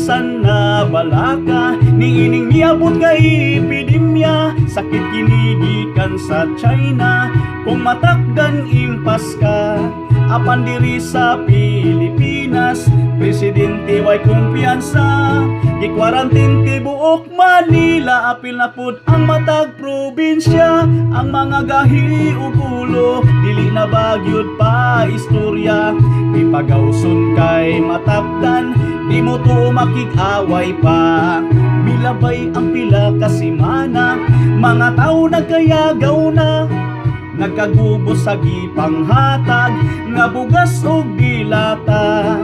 bisan na balaka, niining miabot kay epidemya, sakit kinigikan sa China, kung matakdan impas ka, apan diri sa Pilipinas, presidente way kumpiyansa, gi-quarantine ti buok Manila, apil na pud ang matag probinsya, ang mga gahi ug ulo, dili na bagyod pa istorya, di pagawson kay matakdan, di mo to makig-away pa, milabay ang pila ka semana, mga tao nagkayagaw na, nagkagubo sa gipanghatag nga bugas ug dilata,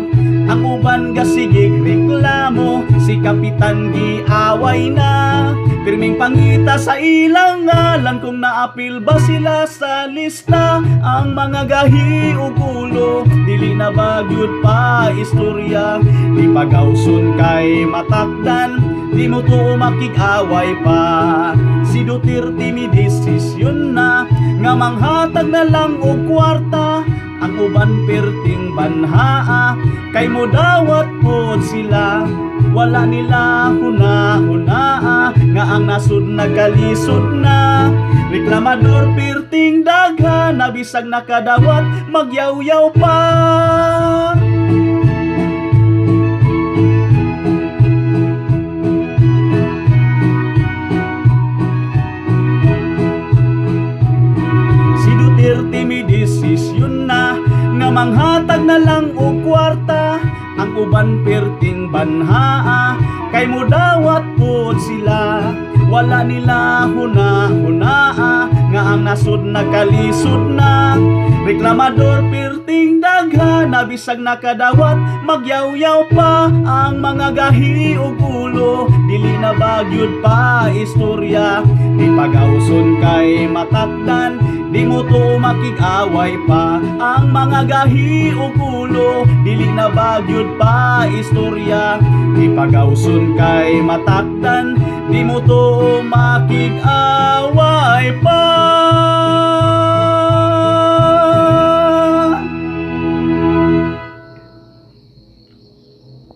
ang uban gasigig reklamo, si kapitan giaway na, pirming pangita sa ilang ngalan, kung naapil ba sila sa lista, ang mga gahi ug ulo, dili na bagyod pa istorya, di pagawson kay matakdan, di mo to makig-away pa, si Duterte mi desisyon na, nga manghatag na lang og kwarta, ang uban perting banhaa, kay mo dawat pod sila, wala nila huna-hunaa, nga ang nasud nagalisod na, reklamador perting dagha, nabisag nakadawat magyaw-yaw pa. Duterte mi desisyon na, nga manghatag na lang og kwarta, ang uban perting banhaa, kay mo dawat pod sila, wala nila huna-hunaa, nga ang nasud nagkalisod na, reklamador perting dagha, nabisag nakadawat magyaw-yaw pa, ang mga gahi ug ulo, dili na bagyod pa istorya, di pagawson kay matakdan, di mo to makig-away pa, ang mga gahi ug ulo, dili na bagyod pa istorya, di pagawson kay matakdan, di mo to makig-away pa.